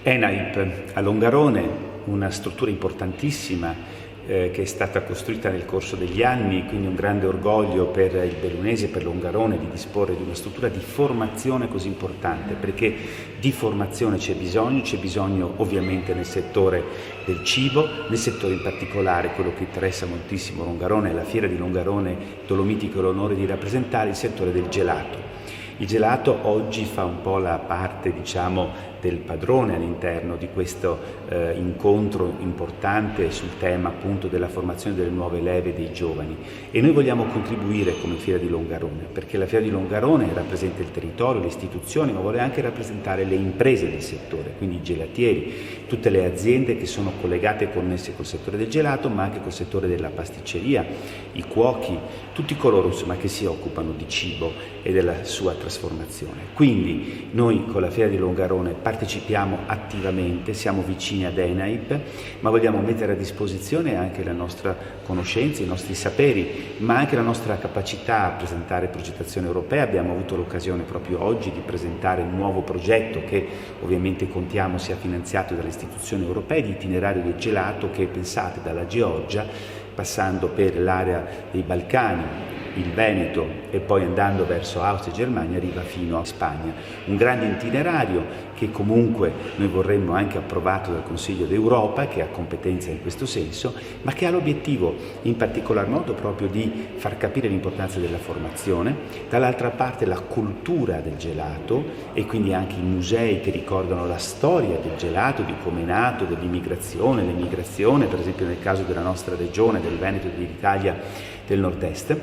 ENAIP a Longarone, una struttura importantissima che è stata costruita nel corso degli anni, quindi un grande orgoglio per il bellunese e per Longarone di disporre di una struttura di formazione così importante, perché di formazione c'è bisogno ovviamente nel settore del cibo, nel settore in particolare quello che interessa moltissimo Longarone, la fiera di Longarone Dolomiti che ho l'onore di rappresentare, il settore del gelato. Il gelato oggi fa un po' la parte, diciamo, del padrone all'interno di questo incontro importante sul tema appunto della formazione delle nuove leve dei giovani, e noi vogliamo contribuire come Fiera di Longarone, perché la Fiera di Longarone rappresenta il territorio, le istituzioni, ma vuole anche rappresentare le imprese del settore, quindi i gelatieri, tutte le aziende che sono collegate e connesse col settore del gelato, ma anche col settore della pasticceria, i cuochi, tutti coloro insomma che si occupano di cibo e della sua trasformazione. Quindi noi con la Fiera di Longarone partecipiamo attivamente, siamo vicini ad ENAIP, ma vogliamo mettere a disposizione anche la nostra conoscenza, i nostri saperi, ma anche la nostra capacità a presentare progettazione europea. Abbiamo avuto l'occasione proprio oggi di presentare un nuovo progetto che ovviamente contiamo sia finanziato dalle istituzioni europee, di itinerario del gelato che, pensate, dalla Georgia, passando per l'area dei Balcani, il Veneto e poi andando verso Austria e Germania arriva fino a Spagna. Un grande itinerario che comunque noi vorremmo anche approvato dal Consiglio d'Europa, che ha competenza in questo senso, ma che ha l'obiettivo in particolar modo proprio di far capire l'importanza della formazione, dall'altra parte la cultura del gelato e quindi anche i musei che ricordano la storia del gelato, di come è nato, dell'immigrazione, l'emigrazione, per esempio nel caso della nostra regione, del Veneto e dell'Italia del Nord-Est,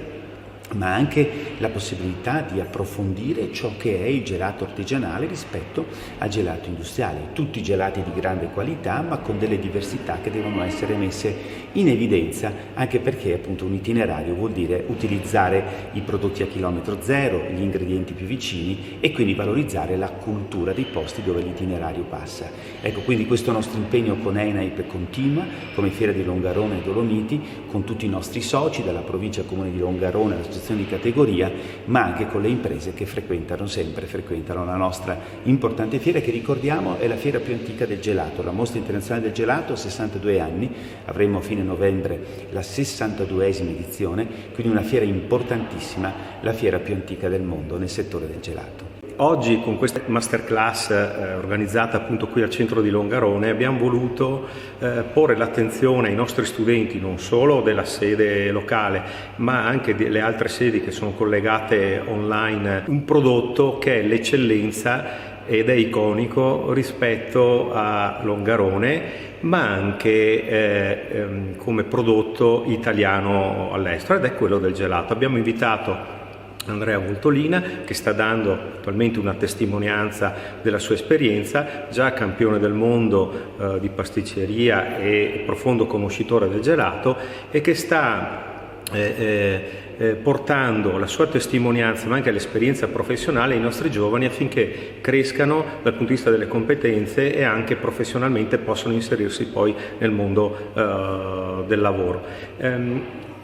ma anche la possibilità di approfondire ciò che è il gelato artigianale rispetto al gelato industriale. Tutti gelati di grande qualità, ma con delle diversità che devono essere messe in evidenza, anche perché appunto un itinerario vuol dire utilizzare i prodotti a chilometro zero, gli ingredienti più vicini e quindi valorizzare la cultura dei posti dove l'itinerario passa. Ecco, quindi questo nostro impegno con ENAIP continua, come Fiera di Longarone e Dolomiti, con tutti i nostri soci, dalla provincia comune di Longarone, l'associazione di categoria, ma anche con le imprese che frequentano la nostra importante fiera, che ricordiamo è la fiera più antica del gelato, la Mostra Internazionale del Gelato, 62 anni, avremo a fine novembre la 62esima edizione, quindi una fiera importantissima, la fiera più antica del mondo nel settore del gelato. Oggi con questa masterclass organizzata appunto qui al centro di Longarone abbiamo voluto porre l'attenzione ai nostri studenti, non solo della sede locale ma anche delle altre sedi che sono collegate online, un prodotto che è l'eccellenza ed è iconico rispetto a Longarone, ma anche come prodotto italiano all'estero, ed è quello del gelato. Abbiamo invitato Andrea Voltolina, che sta dando attualmente una testimonianza della sua esperienza, già campione del mondo di pasticceria e profondo conoscitore del gelato, e che sta portando la sua testimonianza ma anche l'esperienza professionale ai nostri giovani affinché crescano dal punto di vista delle competenze e anche professionalmente possano inserirsi poi nel mondo del lavoro.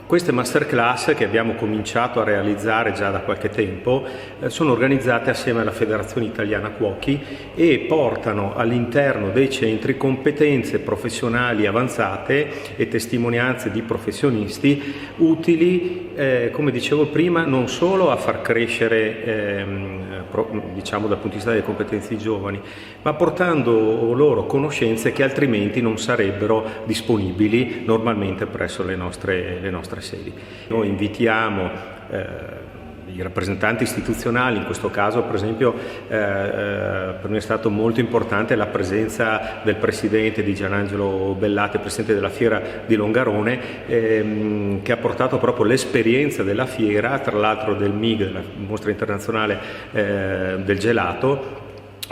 Queste masterclass, che abbiamo cominciato a realizzare già da qualche tempo, sono organizzate assieme alla Federazione Italiana Cuochi e portano all'interno dei centri competenze professionali avanzate e testimonianze di professionisti utili, come dicevo prima, non solo a far crescere diciamo dal punto di vista delle competenze dei giovani, ma portando loro conoscenze che altrimenti non sarebbero disponibili normalmente presso le nostre sedi. Noi invitiamo i rappresentanti istituzionali, in questo caso per esempio per noi è stato molto importante la presenza del presidente di Gianangelo Bellati, presidente della Fiera di Longarone, che ha portato proprio l'esperienza della fiera, tra l'altro del MIG, della Mostra Internazionale del Gelato,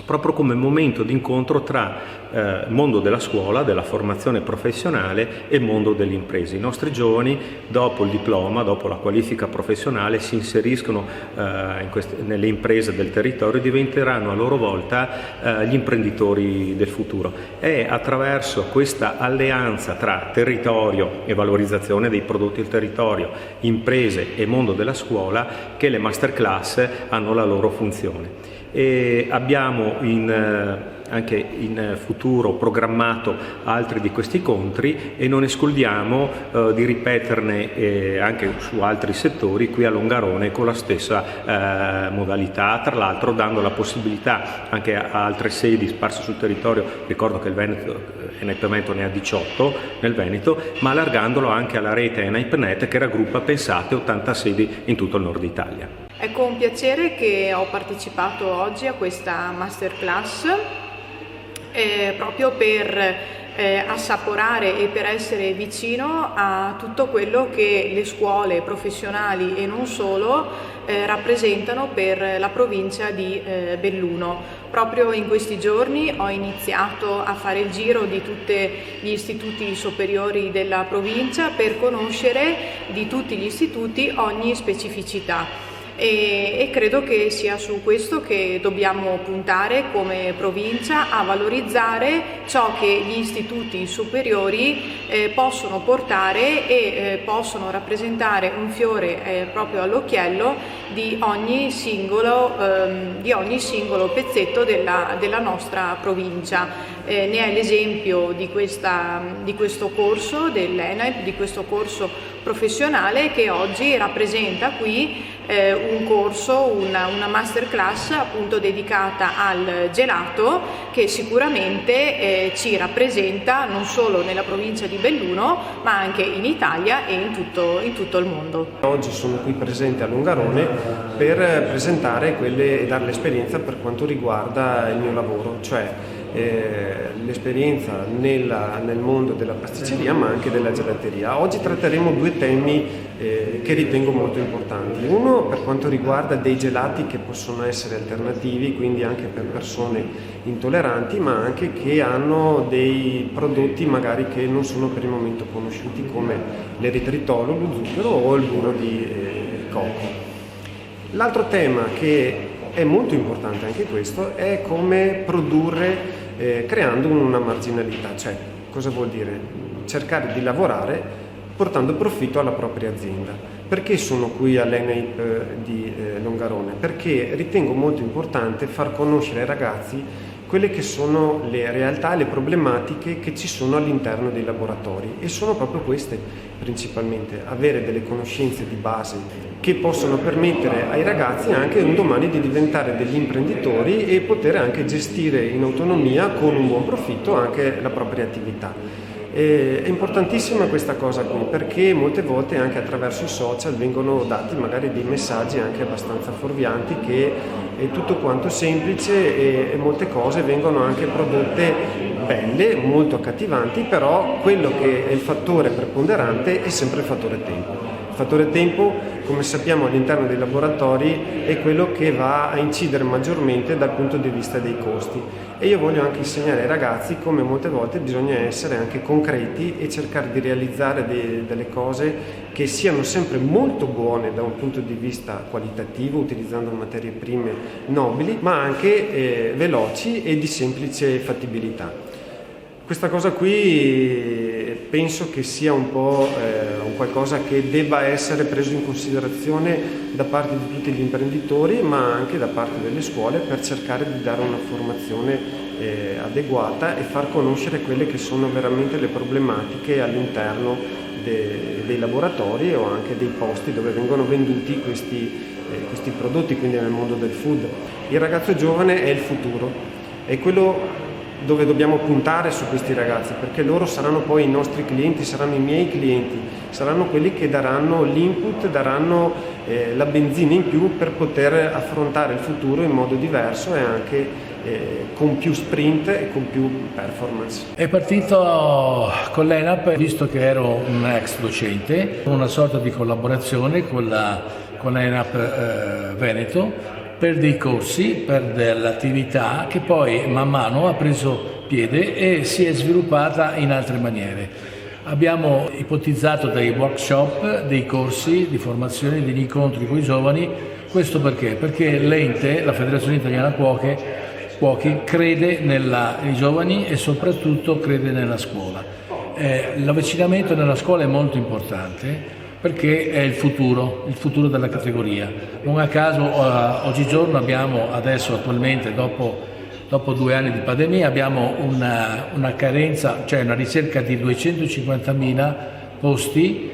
proprio come momento di incontro tra mondo della scuola, della formazione professionale e mondo delle imprese. I nostri giovani, dopo il diploma, dopo la qualifica professionale, si inseriscono nelle imprese del territorio e diventeranno a loro volta gli imprenditori del futuro. È attraverso questa alleanza tra territorio e valorizzazione dei prodotti del territorio, imprese e mondo della scuola che le masterclass hanno la loro funzione. E abbiamo in anche in futuro programmato altri di questi incontri e non escludiamo di ripeterne anche su altri settori qui a Longarone con la stessa modalità, tra l'altro dando la possibilità anche a altre sedi sparse sul territorio. Ricordo che il Veneto ne ha 18 nel Veneto, ma allargandolo anche alla rete ENAIPnet che raggruppa, pensate, 80 sedi in tutto il nord Italia. È con piacere che ho partecipato oggi a questa masterclass proprio per assaporare e per essere vicino a tutto quello che le scuole professionali e non solo rappresentano per la provincia di Belluno. Proprio in questi giorni ho iniziato a fare il giro di tutti gli istituti superiori della provincia per conoscere di tutti gli istituti ogni specificità. E credo che sia su questo che dobbiamo puntare come provincia, a valorizzare ciò che gli istituti superiori possono portare e possono rappresentare un fiore proprio all'occhiello di ogni singolo pezzetto della nostra provincia. Ne è l'esempio di questo corso dell'ENAIP, di questo corso professionale che oggi rappresenta qui un corso, una masterclass appunto dedicata al gelato, che sicuramente ci rappresenta non solo nella provincia di Belluno ma anche in Italia e in tutto il mondo. Oggi sono qui presente a Longarone per presentare e dare l'esperienza per quanto riguarda il mio lavoro, cioè l'esperienza nel mondo della pasticceria ma anche della gelateria. Oggi tratteremo due temi che ritengo molto importanti. Uno per quanto riguarda dei gelati che possono essere alternativi, quindi anche per persone intolleranti, ma anche che hanno dei prodotti magari che non sono per il momento conosciuti, come l'eritritolo, lo zucchero o il burro di cocco. L'altro tema che è molto importante anche questo è come produrre creando una marginalità, cioè cosa vuol dire? Cercare di lavorare portando profitto alla propria azienda. Perché sono qui all'ENAIP di Longarone? Perché ritengo molto importante far conoscere ai ragazzi quelle che sono le realtà e le problematiche che ci sono all'interno dei laboratori, e sono proprio queste principalmente: avere delle conoscenze di base che possono permettere ai ragazzi anche un domani di diventare degli imprenditori e poter anche gestire in autonomia con un buon profitto anche la propria attività. È importantissima questa cosa qui, perché molte volte anche attraverso i social vengono dati magari dei messaggi anche abbastanza fuorvianti, che è tutto quanto semplice e molte cose vengono anche prodotte belle, molto accattivanti, però quello che è il fattore preponderante è sempre il fattore tempo. Il fattore tempo, come sappiamo, all'interno dei laboratori è quello che va a incidere maggiormente dal punto di vista dei costi, e io voglio anche insegnare ai ragazzi come molte volte bisogna essere anche concreti e cercare di realizzare delle cose che siano sempre molto buone da un punto di vista qualitativo, utilizzando materie prime nobili, ma anche veloci e di semplice fattibilità. Questa cosa qui penso che sia un po' un qualcosa che debba essere preso in considerazione da parte di tutti gli imprenditori, ma anche da parte delle scuole, per cercare di dare una formazione adeguata e far conoscere quelle che sono veramente le problematiche all'interno dei laboratori o anche dei posti dove vengono venduti questi prodotti, quindi nel mondo del food. Il ragazzo giovane è il futuro, è quello dove dobbiamo puntare su questi ragazzi, perché loro saranno poi i nostri clienti, saranno i miei clienti, saranno quelli che daranno l'input, daranno la benzina in più per poter affrontare il futuro in modo diverso e anche con più sprint e con più performance. È partito con l'ENAP, visto che ero un ex docente, una sorta di collaborazione con l'ENAP Veneto, per dei corsi, per dell'attività che poi man mano ha preso piede e si è sviluppata in altre maniere. Abbiamo ipotizzato dei workshop, dei corsi di formazione, degli incontri con i giovani. Questo perché? Perché l'ente, la Federazione Italiana Cuochi, crede nei giovani e soprattutto crede nella scuola. L'avvicinamento nella scuola è molto importante, perché è il futuro della categoria. Non a caso oggigiorno abbiamo attualmente, dopo dopo 2 anni di pandemia abbiamo una carenza, cioè una ricerca di 250.000 posti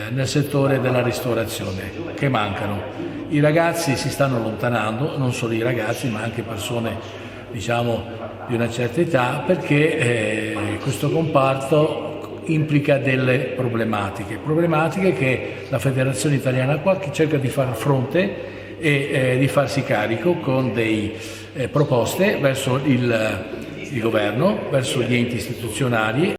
nel settore della ristorazione che mancano. I ragazzi si stanno allontanando, non solo i ragazzi ma anche persone diciamo di una certa età, perché questo comparto implica delle problematiche che la Federazione Italiana qua cerca di far fronte e di farsi carico con delle proposte verso il governo, verso gli enti istituzionali.